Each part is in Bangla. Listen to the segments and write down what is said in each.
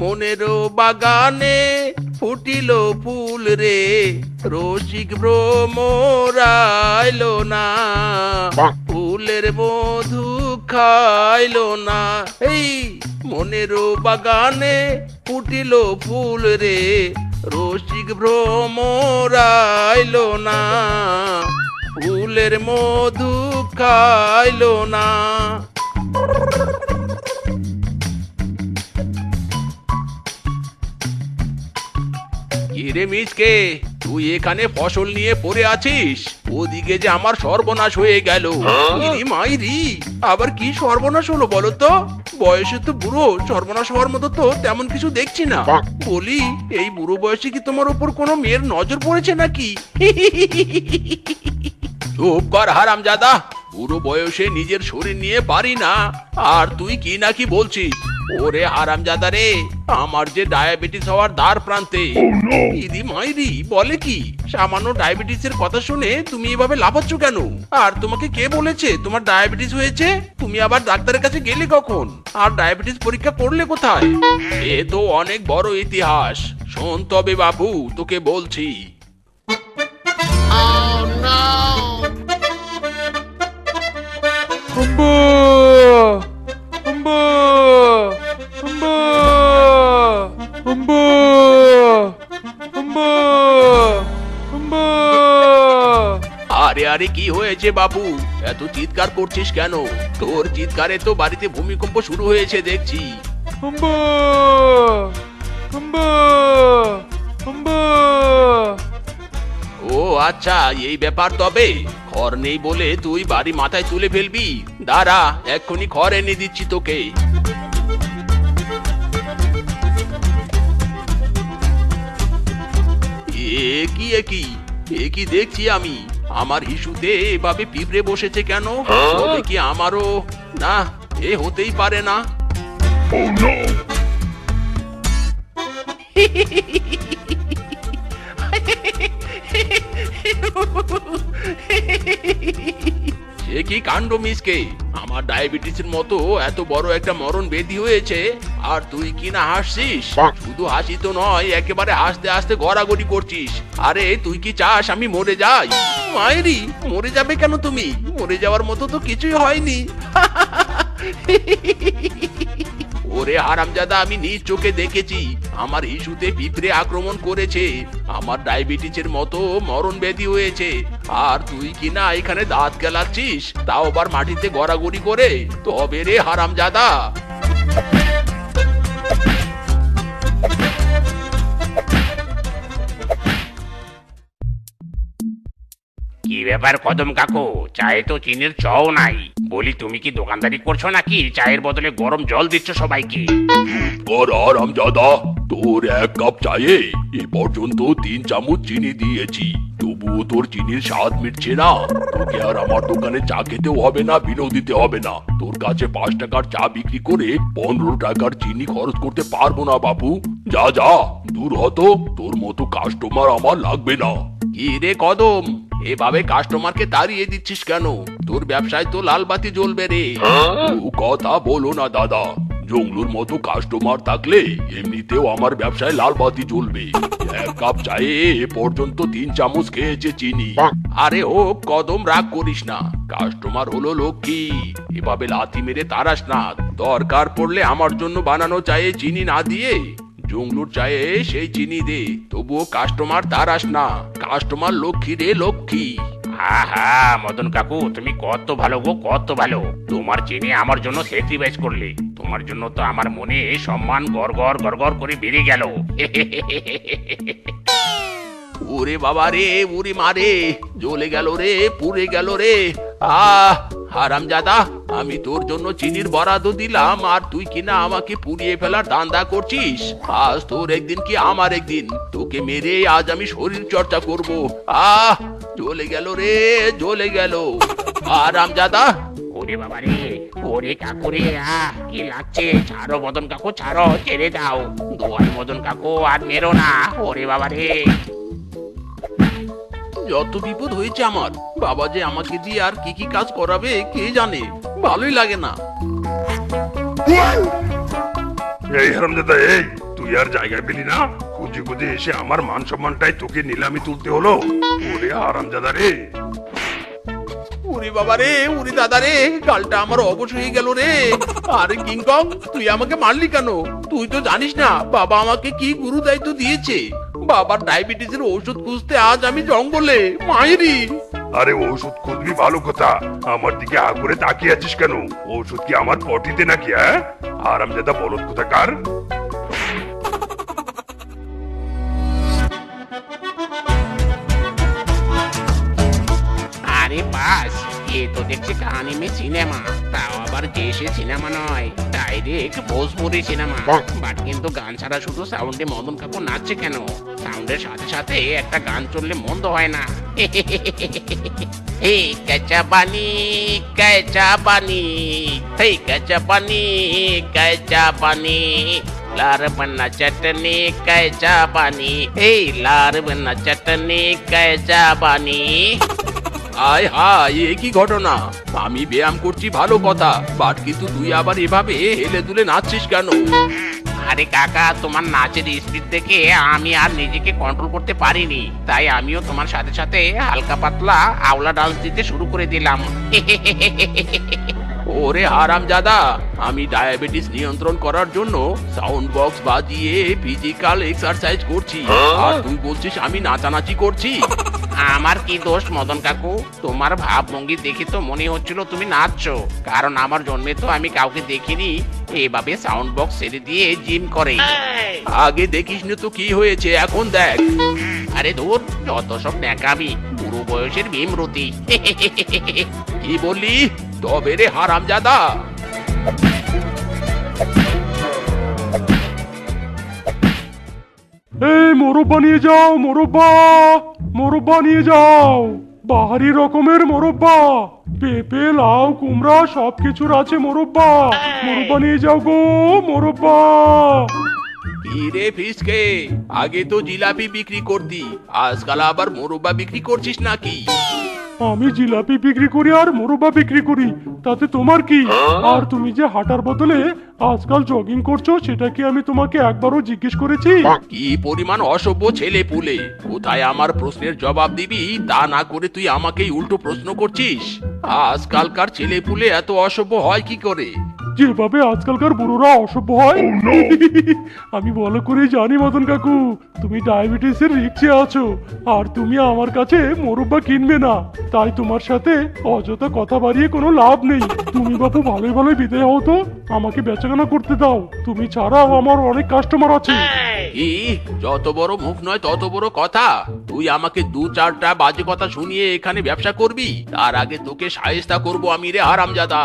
মনেরও বাগানে ফুটিল ফুল রে, রসিক ভ্রমরাইলো না, ফুলের মধু খাইলো না। এই মনেরও বাগানে ফুটিল ফুল রে, রসিক ভ্রমরাইলো না, ফুলের মধু খাইলো না। কিরে মিচকে, তুই এখানে ফসল নিয়ে পড়ে আছিস, ওদিকে যে আমার সর্বনাশ হয়ে গেল। ইরি মাইরি, আবার কি সর্বনাশ হলো বলো তো? বয়সে তো বুড়ো, সর্বনাশ হওয়ার মতো তো তেমন কিছু দেখছি না। বলি, এই বুড়ো বয়সে কি তোমার উপর কোনো মেয়ের নজর পড়েছে নাকি? চুপ কর হারামজাদা, বুড়ো বয়সে নিজের শরীর নিয়ে পারি না, আর তুই কি নাকি বলছিস? ওরে হারামজাদা রে, আমার যে ডায়াবেটিস হওয়ার দ্বার প্রান্তে। ইদি মাইরি, বলে কি? সামান্য ডায়াবেটিসের কথা শুনে তুমি এভাবে লাফাচ্ছ কেন? আর তোমাকে কে বলেছে তোমার ডায়াবেটিস হয়েছে? তুমি আবার ডাক্তারের কাছে গেলে কখন? আর ডায়াবেটিস পরীক্ষা করলে কোথায়? এ তো অনেক বড় ইতিহাস। শোন তবে বাবু, তোকে বলছি। আরে আরে, কি হয়েছে বাবু? এত চিৎকার করছিস কেন? তোর চিৎকারে তো বাড়িতে ভূমিকম্প শুরু হয়েছে দেখছি। ও আচ্ছা, এই ব্যাপার। তবে খড় নেই বলে তুই বাড়ি মাথায় তুলে ফেলবি? দাঁড়া, এক্ষুনি খড় এনে দিচ্ছি তোকে। এ কি দেখছি আমি? আমার হিসুতে এভাবে পিঁপড়ে বসেছে কেন? তবে কি আমারও? না, এ হতেই পারে না। সে কি কাণ্ড মিসকে, আমার ডায়াবেটিসের মতো এত বড় একটা মরণ ব্যাধি হয়েছে, আর তুই কি না হাসছিস? শুধু হাসি তো নয়, একেবারে হাসতে হাসতে গড়াগড়ি করছিস। আরে তুই কি চাস আমি মরে যাই? মায়েরি, মরে যাবে কেন তুমি? মরে যাওয়ার মতো তো কিছুই হয়নি। ওরে হারামজাদা, আমি নিজ চোখে দেখেছি আমার ইস্যুতে পিঁপড়ে আক্রমণ করেছে, আমার ডায়াবেটিসের মতো মরণ ব্যাধি হয়েছে, আর তুই কিনা এখানে দাঁত গেলাচ্ছিস, তাও আবার মাটিতে গড়াগড়ি করে। তবে রে হারামজাদা। কি ব্যাপার কদম কাকু, চায়ে তো চিনির চও নাই। বলি, তুমি কি দোকানদারি করছো নাকি চায়ের বদলে গরম জল দিচ্ছ সবাইকে? হারামজাদা, তোর এক কাপ চায়ে এ পর্যন্ত 3 চামচ চিনি দিয়েছি, তবুও তোর চিনির স্বাদ মিটছে না। তোকে আর আমার দোকানে চা খেতেও হবে না, বিলও দিতে হবে না। তোর কাছে 5 টাকার চা বিক্রি করে 15 টাকার চিনি খরচ করতে পারবো না বাবু। যা যা, দূর হতো, তোর মতো কাস্টমার আমার লাগবে না। কি রে কদম, এভাবে কাস্টমারকে তাড়িয়ে দিচ্ছিস কেন? তোর ব্যবসায় তো লাল বাতি জ্বলবে রে। ও কথা বলো না দাদা, জংলুর মতো কাস্টমার থাকলে এমনিতেও আমার ব্যবসায় লাল বাতি জ্বলবে। এক কাপ চায়ে এ পর্যন্ত 3 চামচ খেয়েছে চিনি। আরে ও কদম, রাগ করিস না, কাস্টমার হলো লক্ষ্মী, এভাবে লাথি মেরে তাড়াস না। দরকার পড়লে আমার জন্য বানানো চায়ে চিনি না দিয়ে জংলুর চায়ে সেই চিনি দে, তবুও কাস্টমার তাড়াস না। কাস্টমার লক্ষ্মী রে, লক্ষ্মী। আহা মদন কাকু, তুমি কত ভালো গো, কত ভালো। তোমার চিনি আমার জন্য স্যাক্রিফাইস করলে, তোমার জন্য তো আমার মনে সম্মান গড়গড় গড়গড় করে বেড়ে গেল। ওরে বাবা রে, উরি মারে, জ্বলে গেল রে, পুড়ে গেল রে। আহ হারামজাদা, আমি তোর জন্য চিনির বরাদ্দ দিলাম, আর তুই কিনা আমাকে পুড়িয়ে ফেলার ধান্দা করছিস। আজ তোর একদিন কি আমার একদিন, তোকে মেরে আজ আমি শরীর চর্চা করব। আহ জ্বলে গেল রে, জ্বলে গেল। হারামজাদা। ওরে বাবা রে, ওরে কাকু রে, কি লাগছে? ছাড়ো মদন কাকু, ছাড়ো, ছেড়ে দাও। দোয়াই মদন কাকু, আর মেরো না। ওরে বাবা রে। যত বিপদ হয়েছে আমার, বাবা যে আমাকে দিয়ে আর কি কি কাজ করাবে কে জানে, ভালোই লাগে না। এই হারামজাদা, এই তুই আর জায়গা পেলি না? খুঁজে খুঁজে এসে আমার মান সম্মানটাই তোকে নিলামি তুলতে হলো। ওরে হারামজাদা রে! উরি বাবা রে, উরি দাদা রে, গালটা আমার অবশ হয়ে গেল রে। আরে কিংকং, তুই আমাকে মারলি কেন? তুই তো জানিস না বাবা আমাকে কি গুরু দায়িত্ব দিয়েছে। বাবার ডায়াবেটিসের ওষুধ খুঁজতে আজ আমি জঙ্গলে মায়েরি। আরে ওষুধ খুঁজবি ভালো কথা, আমার দিকে হা করে তাকিয়ে আছিস কেন? ওষুধ কি আমার পটিতে নাকি? হ্যাঁ, হারামজাদা বলদ কোথাকার! আরে বাস, এ তো দেখছি কানিমে সিনেমা, তাও আবার দেশে সিনেমা নয়, ডাইরেক্ট ভোজপুরি সিনেমা। বাট কিন্তু গান ছাড়া শুধু সাউন্ডে মদন কাকু নাচছে কেন? সাউন্ডের সাথে সাথে একটা গান চললে মন্দ হয় না। হে কাঁচা বানি, কাঁচা বানি, হে কাঁচা বানি, কাঁচা বানি, लार बन्ना चटनी कैचा बानी, हे लार बन्ना चटनी कैचा बानी। আয় হায়, এ কি ঘটনা! আমি ব্যায়াম করছি ভালো কথা, বাট কিন্তু তুই আবার এভাবে হেলে দুলে নাচছিস কেন? আরে কাকা, তোমার নাচের স্পিড দেখে আমি আর নিজেকে কন্ট্রোল করতে পারিনি, তাই আমিও তোমার সাথে সাথে হালকা পাতলা আওলা ডান্স দিতে শুরু করে দিলাম। ওরে হারামজাদা, আমি ডায়াবেটিস নিয়ন্ত্রণ করার জন্য সাউন্ড বক্স বাজিয়ে ফিজিক্যাল এক্সারসাইজ করছি, আর তুই বলছিস আমি নাচানাচি করছি? আমার কি দোষ মদন কাকু? তোমার ভাবভঙ্গি দেখে তো মনে হচ্ছিল তুমি নাচছো, কারণ আমার জন্মে তো আমি কাউকে দেখিনি এভাবে সাউন্ড বক্স ছেড়ে দিয়ে জিম করে। আগে দেখিসনি তো কি হয়েছে, এখন দেখ। আরে ধুর, যত সব ন্যাকামি, বুড়ো বয়সের ভীমরতি। কি বললি? তবে রে হারামজাদা, এই মোরব্বা নিয়ে যাও, মোরব্বা, মোরব্বা নিয়ে যাও, বাহারি রকমের মোরব্বা, পেঁপে লাউ কুমড়া সবকিছুর আছে মোরব্বা, মোরব্বা নিয়ে যাও গো মোরব্বা। কি রে ফিসকে, আগে তো জিলাপি বিক্রি করতি, আজকাল আবার মোরব্বা বিক্রি করছিস নাকি? আমি জিলাপি বিক্রি করি আর মোরব্বা বিক্রি করি, তাতে তোমার কি? আর তুমি যে হাঁটার বদলে আজকাল জগিং করছো, সেটা কি আমি তোমাকে একবারও জিজ্ঞেস করেছি? কি পরিমাণ অসভ্য ছেলে পুলে! কোথায় আমার প্রশ্নের জবাব দিবি তা না করে তুই আমাকেই উল্টো প্রশ্ন করছিস। আজকালকার ছেলে পুলে এত অসভ্য হয় কি করে? যেভাবে আজকালকার বুড়োরা অসভ্য হয় আমি ভালো করে জানি মদন কাকু, তুমি ডায়াবেটিসের রিস্কে আছো, আর তুমি আমার কাছে মোরব্বা কিনবে না, তাই তোমার সাথে অযথা কথা বাড়িয়ে কোনো লাভ নেই। তুমি বাপু ভালোই ভালোই বিদায় হও তো, আমাকে বেচাকেনা করতে দাও, তুমি ছাড়াও আমার অনেক কাস্টমার আছে। কি যত বড় মুখ নয় তত বড় কথা! তুই আমাকে দু চারটা বাজে কথা শুনিয়ে এখানে ব্যবসা করবি, তার আগে তোকে শায়েস্তা করব আমি রে হারামজাদা।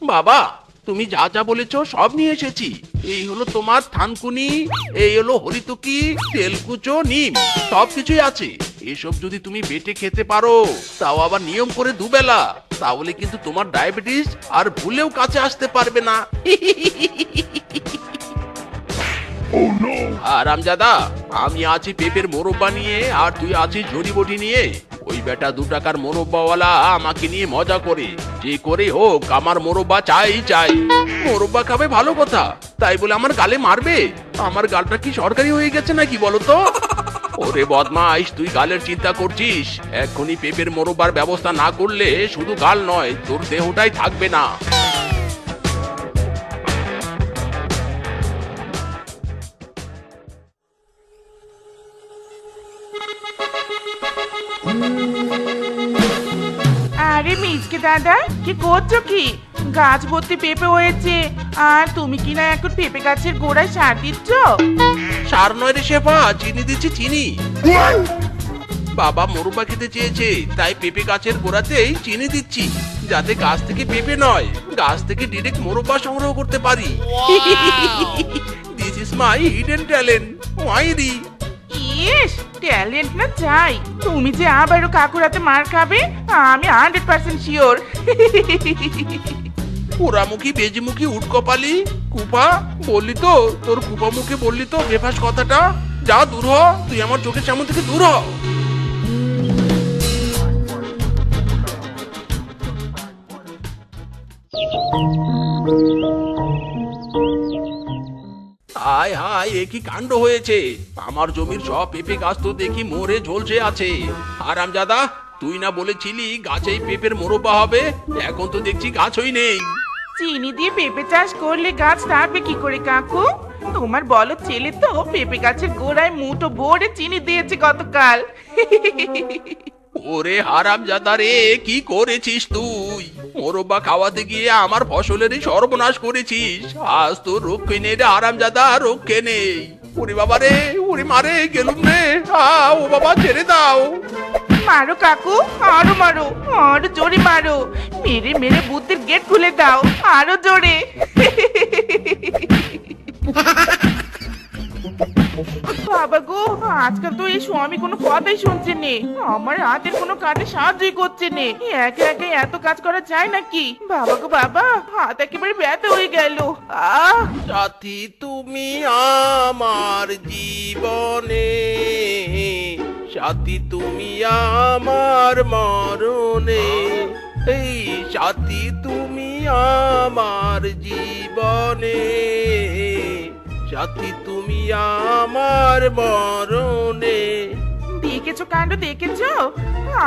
বাবা, তুমি যা যা বলেছো সব নিয়ে এসেছি। এই হলো তোমার থানকুনি, এই হলো হরিতুকি, তেলকুচো, নিম, সবকিছুই আছে। এসব যদি তুমি বেটে খেতে পারো, তাও আবার নিয়ম করে দুবেলা, তাহলে কিন্তু তোমার ডায়াবেটিস আর ভুলেও কাছে আসতে পারবে না। আরামজাদা, আমি আছি পেঁপের মোরব্বা নিয়ে, আর তুই আছিস ঝড়িবটি নিয়ে। ওই বেটা 2 টাকার মোরব্বাওয়ালা আমাকে নিয়ে মজা করে, যে করে হোক আমার মোরব্বা চাই চাই। মোরব্বা খাবে ভালো কথা, তাই বলে আমার গালে মারবে? আমার গালটা কি সরকারি হয়ে গেছে নাকি বলতো? ওরে বদমাইশ, তুই গালের চিন্তা করছিস? এক্ষুনি পেঁপের মোরব্বার ব্যবস্থা না করলে শুধু গাল নয়, তোর দেহটাই থাকবে না। আরে মিচকে দাদা, কি করছো কি? গাছ ভর্তি পেঁপে হয়েছে, আর তুমি কি না এখন পেঁপে গাছের গোড়ায় সার দিচ্ছ? সার নয় রে শেফা, চিনি দিচ্ছি চিনি। বাবা মোরব্বা খেতে চেয়েছে, তাই পেঁপে গাছের গোড়াতেই চিনি দিচ্ছি, যাতে গাছ থেকে পেঁপে নয়, গাছ থেকে ডিরেক্ট মোরব্বা সংগ্রহ করতে পারি। This is my hidden talent, মাইরি। ইস, ট্যালেন্ট না চাই, তুমি যে আবারও কাকুর হাতে মার খাবে আমি 100% শিওর। পোড়ামুখী বেজিমুখী উটকপালি কুপা, বললি তো তোর কুপা মুখে বললি তো বেফাস কথাটা। যা দূর হ, তুই আমার চোখের সামনে থেকে দূর হ। হায় হায়, এ কি কাণ্ড হয়েছে! আমার জমির সব পেঁপে গাছ তো দেখি মরে ঝলসে আছে। হারামজাদা, তুই না বলেছিলি গাছেই পেঁপের মোরব্বা হবে? এখন তো দেখছি গাছই নেই। চিনি দিয়ে পেঁপে চাষ করলে গাছ থাকবে কি করে কাকু? তোমার বলো ছেলে তো পেঁপে গাছের গোড়ায় মুঠো ভরে চিনি দিয়েছে গতকাল। ওরে হারামজাদা রে, কি করেছিস তুই? মোরব্বা খাওয়াতে গিয়ে আমার ফসলেরই সর্বনাশ করেছিস। আজ তোর রক্ষে নেই রে হারামজাদা, রক্ষে নেই। ওরে বাবা রে, ওরে মারে গেলুম রে। ও বাবা, ছেড়ে দাও। মারো কাকু, আরো মারো, আরো জোরে মারো। মেরে মেরে বুদ্ধির গেট খুলে দাও, আরো জোরে। বাবা গো, আজকাল তো এই স্বামী কোনো কথাই শুনছে নে। আমার হাতের কোনো কাজে সাহায্যই করছে নে। একা একা এত কাজ করা যায় নাকি? বাবা গো বাবা, হাত একেবারে ব্যথা হয়ে গেল। আহ সাথী তুমি আমার জীবনে, সাথী তুমি আমার মরণে। এই সাথী তুমি আমার জীবনে, সাথী তুমি আমার মরণে। দেখেছো কাণ্ড, দেখেছো?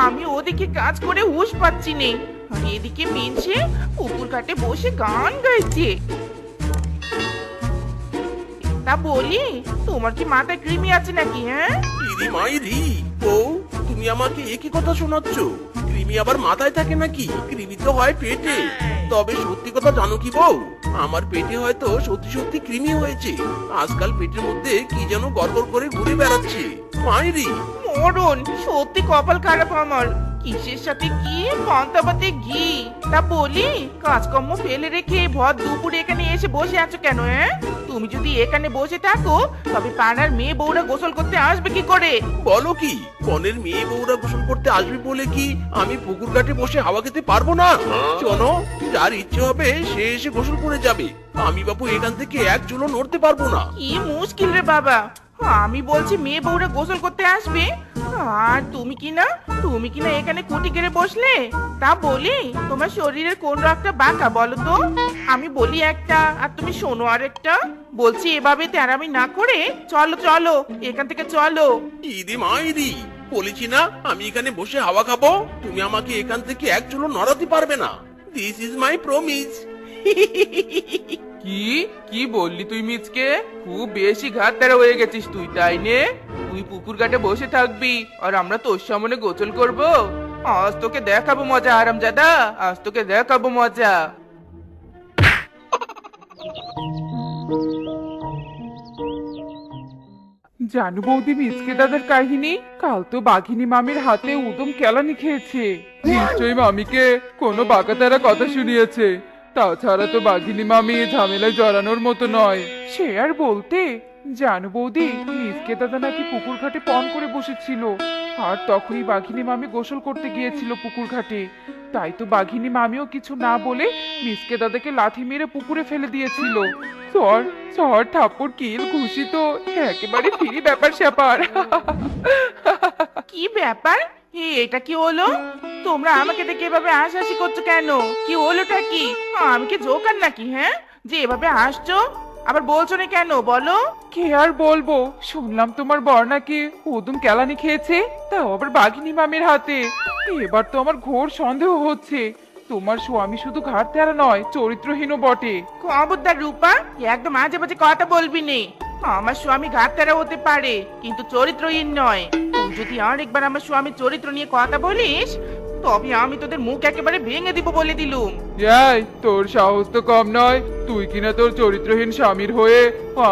আমি ওদিকে কাজ করে হুঁশ পাচ্ছি নে, আর এদিকে মিনছে পুকুর ঘাটে বসে গান গাইছে। তা বলি, তোমার কি মাথায় কৃমি আছে নাকি? হ্যাঁ, ইরি মাইরি, বউ তুমি আমাকে একই কথা শোনাচ্ছ? কৃমি আবার মাথায় থাকে নাকি? কৃমি তো হয় পেটে। তবে সত্যি কথা জানো কি বউ, আমার পেটে হয়তো সত্যি সত্যি কৃমি হয়েছে। আজকাল পেটের মধ্যে কি যেন গড়গড় করে ঘুরে বেড়াচ্ছে। মাইরি, মরণ! সত্যি কপাল খারাপ আমার। কিসের সাথে কি পান্তাবাতে ঘি। তা বলি, কাজকর্ম ফেলে রেখে ভর দুপুরে এখানে এসে বসে আছো কেন? হ্যাঁ, তুমি যদি এখানে বসে থাকো তবে পাড়ার মেয়ে বউরা গোসল করতে আসবে কি করে? বলো কি? কনের মেয়ে বউরা গোসল করতে আসবে বলে কি আমি পুকুর ঘাটে বসে হাওয়া খেতে পারবো না? শোনো, যার ইচ্ছে হবে সে এসে গোসল করে যাবে। আমি বাবু এখান থেকে এক চুলো নড়তে পারবো না। কি মুশকিল রে বাবা! আমি বলছি মেয়ে বউরা গোসল করতে আসবে, আর তুমি কিনা এখানে কুটি গেড়ে বসলে। তা বলি, তোমার শরীরের কোন রকটা বাঁকা বলো তো? আমি বলি একটা আর তুমি শোনো আরেকটা। বলছি এভাবে তেরামি না করে চলো চলো, এখান থেকে চলো। ইদি মাইরি, বলেছি না আমি এখানে বসে হাওয়া খাবো। তুমি আমাকে এখান থেকে এক চুলো নড়াতে পারবে না। This is my promise. কি কি বললি তুই মিচকে? খুব বেশি ঘাট তারা হয়ে গেছিস তুই, তাই নে? তুই পুকুর ঘাটে বসে থাকবি আর আমরা তোর সামনে গোসল করব? আজ তোকে দেখাবো মজা হারামজাদা, আজ তোকে দেখাবো মজা। জানু বৌদি, মিচকে দাদার কাহিনী কাল তো বাঘিনী মামির হাতে উদম কেলানি খেয়েছে। নিশ্চয়ই মামিকে কোনো বাঁকাতারা কথা শুনিয়েছে। তাছাড়া তো বাঘিনী মামি ঝামেলায় জড়ানোর মতো নয়। সে আর বলতে, জানু বৌদি, মিচকে দাদা নাকি পুকুর ঘাটে পণ করে বসেছিল, আর তখনই বাঘিনী মামি গোসল করতে গিয়েছিল পুকুর ঘাটে। তাই তো বাঘিনী মামিও কিছু না বলে মিচকে দাদাকে লাথি মেরে পুকুরে ফেলে দিয়েছিল। চর চর থাপ্পড় কিল ঘুষি তো একেবারে ফিরি ব্যাপার স্যাপার। কি ব্যাপার? এটা কি হলো? তোমরা আমাকে দেখে এভাবে হাসাহাসি করছো কেন? কি হলোটা কি? আমি কি জোকার নাকি? হ্যাঁ, যে এভাবে হাসছো? আবার বলছো না কেন বলো? কে আর বলবো, শুনলাম তোমার বর নাকি উদম কেলানি খেয়েছে, তাও আবার বাঘিনী মামির হাতে। এবার তো আমার ঘোর সন্দেহ হচ্ছে তোমার স্বামী শুধু ঘাট তেরা নয়, চরিত্রহীনও বটে। খবরদার রূপা, একদম আজে বাজে কথা বলবি নে। আমার স্বামী ঘাটতারা হতে পারে, কিন্তু চরিত্রহীন নয়। তুই যদি আরেকবার আমার স্বামীর চরিত্র নিয়ে কথা বলিস, তবে আমি তোদের মুখ একেবারে ভেঙে দিব বলে দিলুম। এই, তোর সাহস তো কম নয়। তুই কিনা তোর চরিত্রহীন স্বামীর হয়ে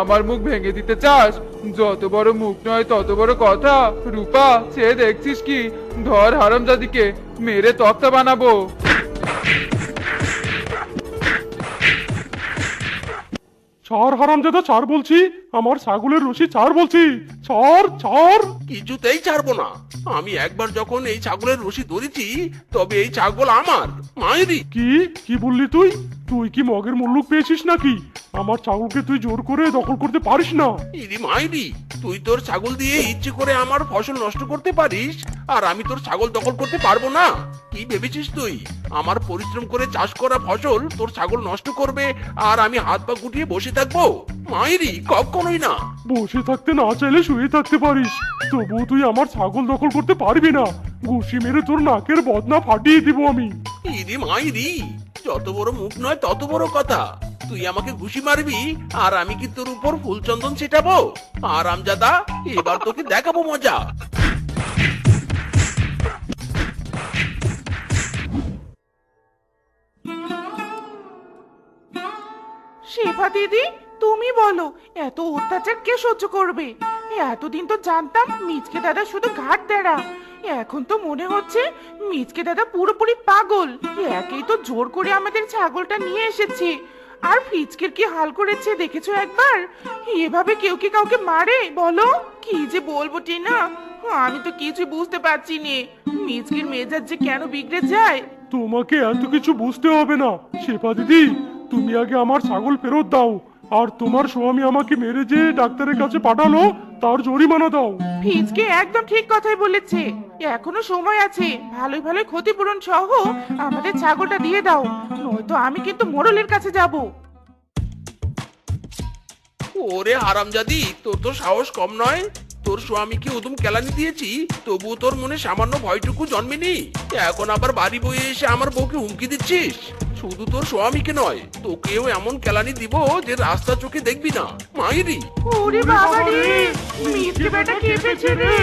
আমার মুখ ভেঙে দিতে চাস? যত বড় মুখ নয় তত বড় কথা। রূপা, সে দেখছিস কি? ধর হারামজাদিকে, মেরে তক্তা বানাবো। ছাড় হারামজাদা, ছাড় বলছি। আমার ছাগলের রশি ছাড় বলছি। ছাড় ছাড়। কিছুতেই ছাড়বো না। আমি একবার যখন এই ছাগলের রশি ধরেছি তবে এই ছাগল আমার। মায়েরি, কি কি বললি তুই? তুই কি মগের মুল্লুক পেয়েছিস নাকি? আমার ছাগলকে তুই জোর করে দখল করতে পারিস না। ইরি মায়েরি, তুই তোর ছাগল দিয়ে ইচ্ছে করে আমার ফসল নষ্ট করতে পারিস আর আমি তোর ছাগল দখল করতে পারবো না? কি ভেবেছিস তুই আমার পরিশ্রম করে চাষ করা ফসল তোর ছাগল নষ্ট করবে আর আমি হাত পা গুটিয়ে বসে থাকবো? মায়েরি, কখনোই না। বসে থাকতে না চাইলে শুয়ে থাকতে পারিস, তবুও তুই আমার ছাগল দখল করতে পারবি না। ঘুষি মেরে তোর নাকের বদনা ফাটিয়ে দিব আমি। ইরি মায়েরি, যত বড় মুখ নয় তত বড় কথা। তুই আমাকে ঘুষি মারবি আর আমি কি তোর উপর ফুলচন্দন ছিটাবো? আরামজাদা, এবার তোকে দেখাবো মজা। শেফা দিদি, তুমি বলো এত অত্যাচার কে সহ্য করবে? এতদিন তো জানতাম মিচকে দাদা শুধু ঘাট দেড়া, এখন তো মনে হচ্ছে মিচকে দাদা পুরোপুরি পাগল। একেই তো জোর করে আমাদের ছাগলটা নিয়ে এসেছে, আর ফিচকের কি হাল করেছে দেখেছো একবার? এভাবে কেউ কি কাউকে মারে বলো? কি যে বলবো টিনা, আমি তো কিছু বুঝতে পারছি নে। মিচকের মেজাজ যে কেন বিগড়ে যায়। তোমাকে এত কিছু বুঝতে হবে না শেফা দিদি, তুমি আগে আমার ছাগল ফেরত দাও, আর তোমার স্বামী আমাকে মেরে যে ডাক্তারের কাছে পাঠালো তার জরিমানা দাও। ফিজকে একদম ঠিক কথাই বলেছে, এখনো সময় আছে। ভালোই ভালোই ক্ষতিপূরণ সহ আমাদের ছাগলটা দিয়ে দাও, নয়তো আমি কিন্তু মোড়লের কাছে যাব। ওরে হারামজাদি, তোর তো সাহস কম নয়। তোর স্বামীকে উদুম কেলানি দিয়েছি, তবুও তোর মনে সামান্য ভয়টুকু জন্মেনি। এখন আবার বাড়ি বয়ে এসে আমার বউকে হুমকি দিচ্ছিস। শুধু তোর স্বামীকে নয়, তোকেও এমন কেলানি দিব যে রাস্তা চোখে দেখবি না। মায়েরি, ওরে বাবা রে, মিজকে বেটা কেঁপেছে রে,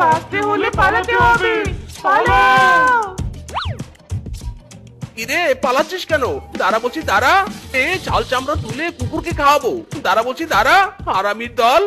বাঁচতে হলে পালাতে হবে, পালাও। কিরে পালাচ্ছিস কেন? দাঁড়া বলছি দাঁড়া। এ চাল চামড়া তুলে কুকুরকে খাওয়াবো। দাঁড়া বলছি দাঁড়া, হারামির দল।